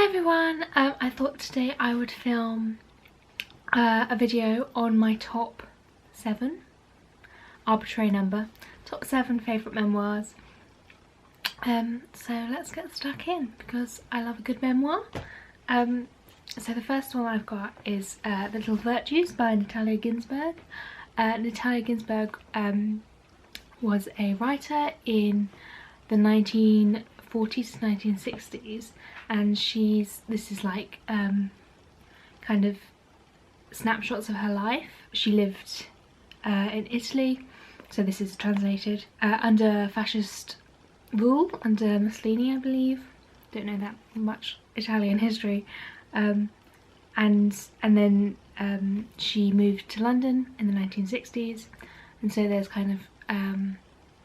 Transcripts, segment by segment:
everyone, I thought today I would film a video on my top 7, arbitrary number, top 7 favourite memoirs. So let's get stuck in because I love a good memoir. So the first one I've got is The Little Virtues by Natalia Ginzburg. Natalia Ginzburg was a writer in the 1940s to 1960s, and this is like kind of snapshots of her life. She lived in Italy, so this is translated under fascist rule, under Mussolini, I believe. Don't know that much Italian history. And then she moved to London in the 1960s, and so there's kind of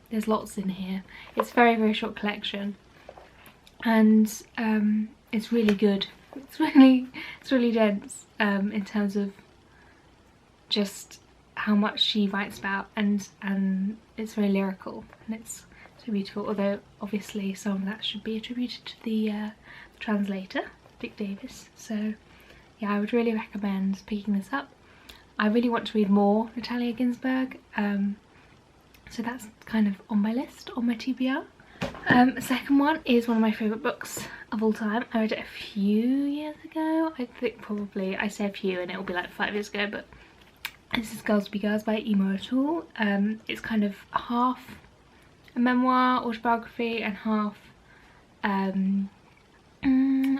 there's lots in here. It's a very, very short collection, and it's really good. It's really dense in terms of just how much she writes about, and it's very lyrical, and it's so beautiful. Although obviously some of that should be attributed to the translator, Dick Davis. So yeah, I would really recommend picking this up. I really want to read more Natalia Ginzburg, so that's kind of on my list, on my TBR. The second one is one of my favourite books of all time. I read it a few years ago. I think probably, I say a few and it'll be like 5 years ago, but this is Girls Be Girls by Emer. It's kind of half a memoir, autobiography, and half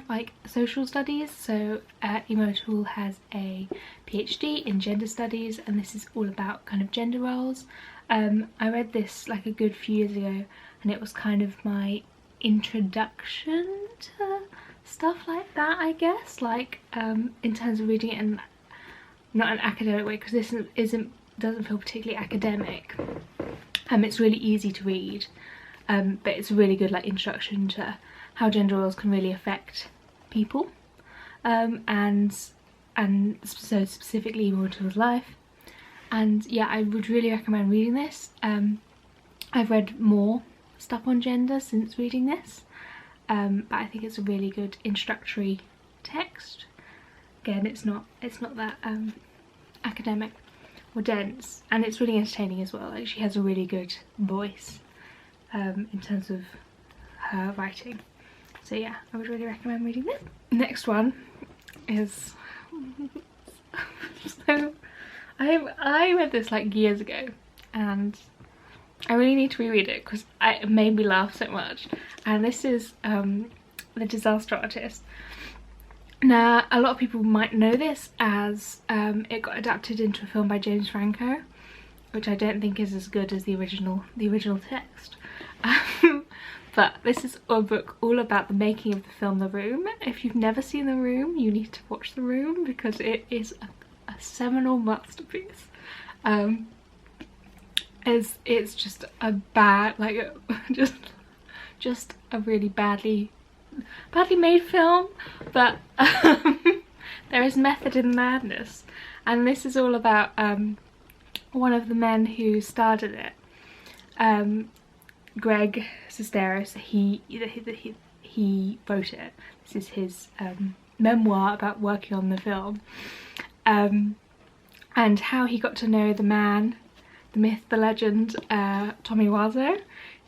like social studies. So Emer has a PhD in gender studies, and this is all about kind of gender roles. I read this like a good few years ago, and it was kind of my introduction to stuff like that, I guess, like in terms of reading it in not an academic way, because this doesn't feel particularly academic. It's really easy to read, but it's a really good like introduction to how gender roles can really affect people, and so specifically Emer's life. And yeah, I would really recommend reading this. I've read more stuff on gender since reading this, but I think it's a really good introductory text. Again, it's not that academic or dense, and it's really entertaining as well. Like, she has a really good voice in terms of her writing. So yeah, I would really recommend reading this. Next one is so I read this like years ago, and I really need to reread it because it made me laugh so much. And this is The Disaster Artist. Now, a lot of people might know this as it got adapted into a film by James Franco, which I don't think is as good as the original text. But this is a book all about the making of the film The Room. If you've never seen The Room, you need to watch The Room because it is a seminal masterpiece. It's just a bad, like, just a really badly made film, but there is method in the madness, and this is all about one of the men who starred in it, Greg Sestero. So he wrote it. This is his memoir about working on the film, and how he got to know the man, the myth, the legend, Tommy Wiseau,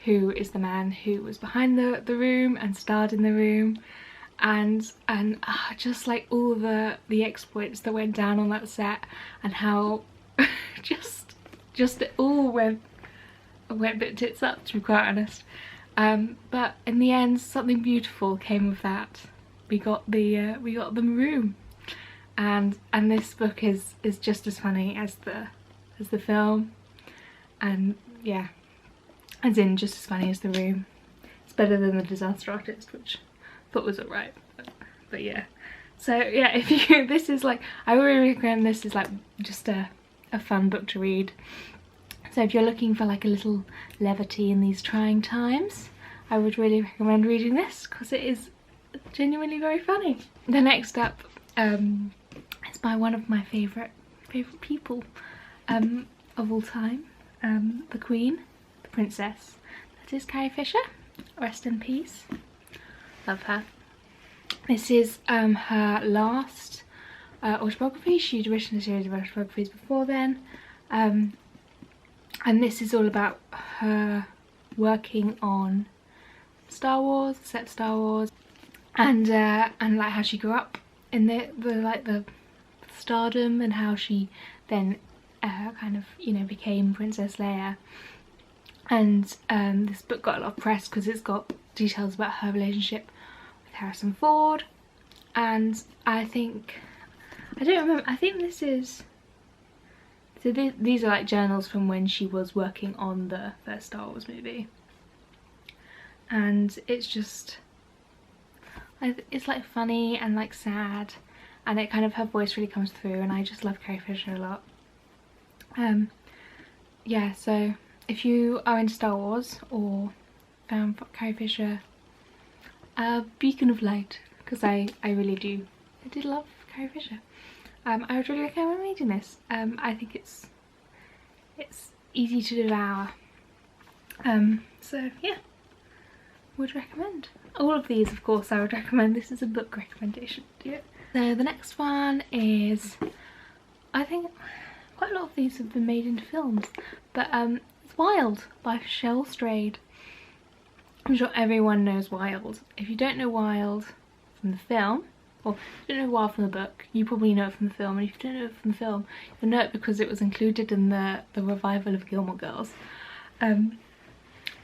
who is the man who was behind the room and starred in The Room, and just like all the exploits that went down on that set, and how just it all went a bit tits up, to be quite honest. But in the end, something beautiful came of that. We got the Room, and this book is just as funny as the film, and yeah, as in just as funny as The Room. It's better than The Disaster Artist, which I thought was alright, but yeah. So yeah, this is like, I really recommend this. Is like just a fun book to read. So if you're looking for like a little levity in these trying times, I would really recommend reading this because it is genuinely very funny. The next up is by one of my favourite people of all time, the Queen, the Princess. That is Carrie Fisher. Rest in peace. Love her. This is her last autobiography. She'd written a series of autobiographies before then, and this is all about her working on Star Wars, the set of Star Wars, and like how she grew up in the stardom, and how she then kind of, you know, became Princess Leia. And this book got a lot of press because it's got details about her relationship with Harrison Ford, and I don't remember, I think this is, so these are like journals from when she was working on the first Star Wars movie, and it's just, it's like funny and like sad, and it kind of, her voice really comes through, and I just love Carrie Fisher a lot. Yeah, so if you are into Star Wars or found Carrie Fisher a beacon of light, because I did love Carrie Fisher, I would really recommend reading this. I think it's easy to devour, so yeah, would recommend. All of these, of course, I would recommend. This is a book recommendation. Yeah. So the next one is, I think quite a lot of these have been made into films, but it's Wild by Cheryl Strayed. I'm sure everyone knows Wild. If you don't know Wild from the film, or if you don't know Wild from the book, you probably know it from the film, and if you don't know it from the film, you'll know it because it was included in the revival of Gilmore Girls.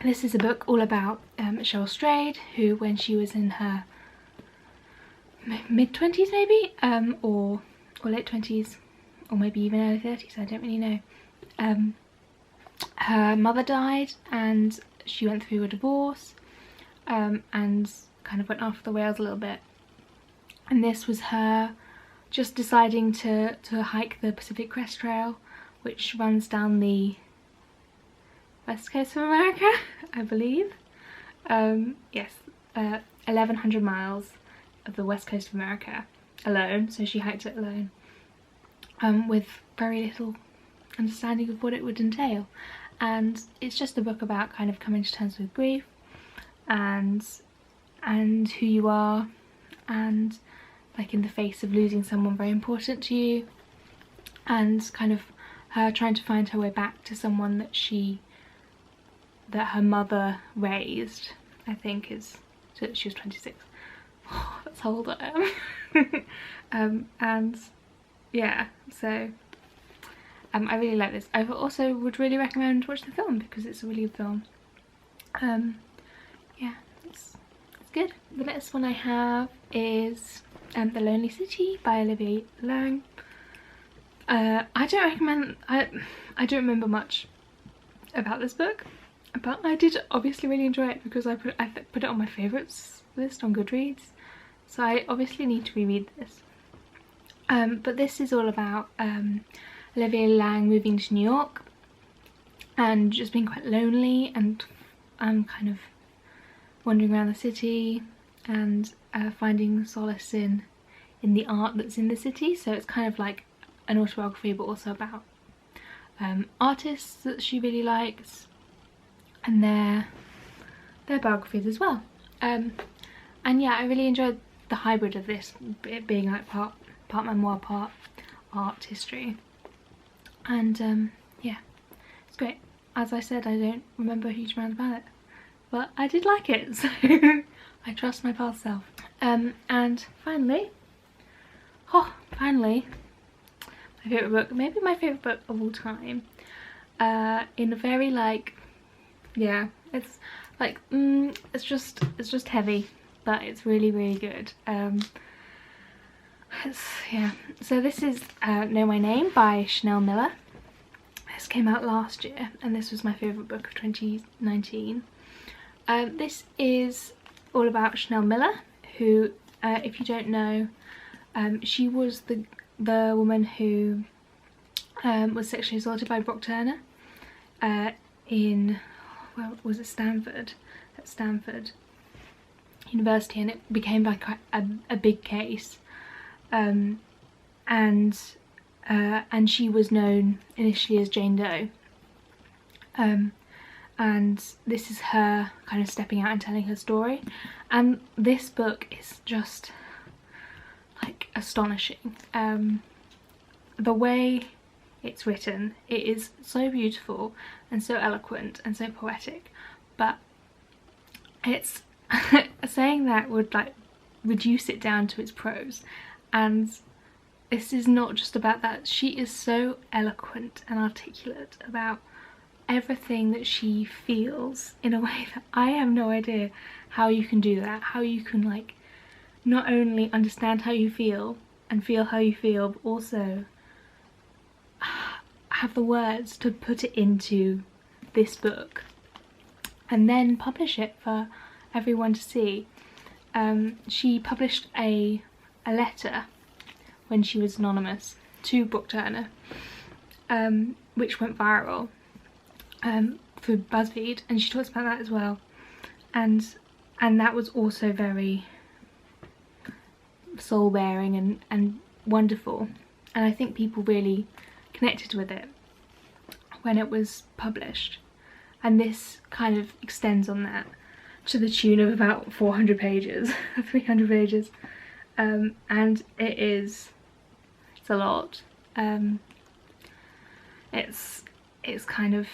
This is a book all about Cheryl Strayed, who, when she was in her mid-20s maybe, or late 20s, or maybe even early 30s, I don't really know. Her mother died and she went through a divorce, and kind of went off the rails a little bit. And this was her just deciding to hike the Pacific Crest Trail, which runs down the west coast of America, I believe. Yes, 1100 miles of the west coast of America alone, so she hiked it alone, with very little understanding of what it would entail. And it's just a book about kind of coming to terms with grief and who you are, and like in the face of losing someone very important to you, and kind of her trying to find her way back to someone that her mother raised, I think is, so she was 26. Oh, that's how old I am. And yeah, so I really like this. I also would really recommend watching the film because it's a really good film. Yeah, it's good. The next one I have is The Lonely City by Olivia Laing. I don't remember much about this book, but I did obviously really enjoy it because I put it on my favourites list on Goodreads, so I obviously need to reread this. But this is all about Olivia Laing moving to New York and just being quite lonely, and kind of wandering around the city and finding solace in the art that's in the city. So it's kind of like an autobiography, but also about artists that she really likes and their biographies as well. And yeah, I really enjoyed the hybrid of this, it being like part memoir, part art history. And yeah, it's great. As I said, I don't remember a huge amount about it, but I did like it, so I trust my past self. And finally, my favourite book, maybe my favourite book of all time, in a very like, yeah, it's like, it's just heavy, but it's really, really good. Yeah, so this is Know My Name by Chanel Miller. This came out last year, and this was my favourite book of 2019. This is all about Chanel Miller, who, if you don't know, she was the woman who was sexually assaulted by Brock Turner in, well, was it Stanford? At Stanford University, and it became like a big case. And she was known initially as Jane Doe, and this is her kind of stepping out and telling her story. And this book is just, astonishing. The way it's written, it is so beautiful and so eloquent and so poetic, but it's saying that would like reduce it down to its prose, and this is not just about that. She is so eloquent and articulate about everything that she feels in a way that I have no idea how you can do that, how you can like not only understand how you feel and feel how you feel, but also have the words to put it into this book and then publish it for everyone to see. She published a letter when she was anonymous to Book Turner, which went viral through BuzzFeed, and she talks about that as well, and that was also very soul-bearing and wonderful, and I think people really connected with it when it was published, and this kind of extends on that to the tune of about 400 pages 300 pages, and it's a lot. It's kind of,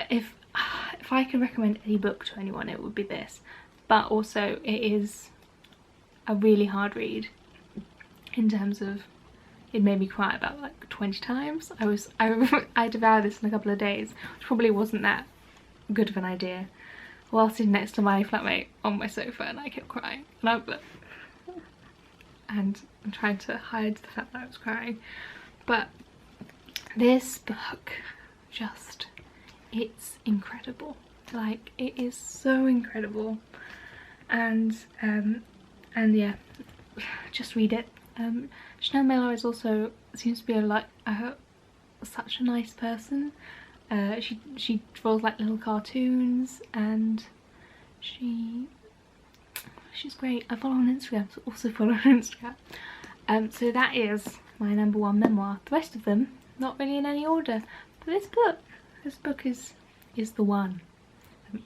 if I could recommend any book to anyone, it would be this, but also it is a really hard read in terms of, it made me cry about like 20 times. I devoured this in a couple of days, which probably wasn't that good of an idea, while sitting next to my flatmate on my sofa, and I kept crying, and I'm trying to hide the fact that I was crying. But this book, just, it's incredible. Like, it is so incredible, and yeah, just read it. Chanel Miller is also, seems to be such a nice person. She draws like little cartoons, and she's great. I follow her on Instagram, so also follow her on Instagram. So that is my #1 memoir. The rest of them, not really in any order, but this book is the one for me.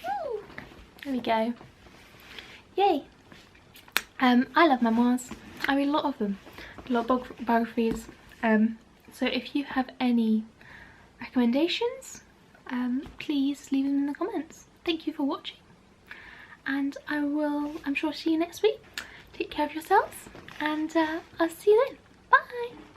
Woo! There we go. Yay! I love memoirs. I read a lot of them, a lot of biographies. So if you have any recommendations, please leave them in the comments. Thank you for watching, and I'm sure see you next week. Take care of yourselves, and I'll see you then. Bye!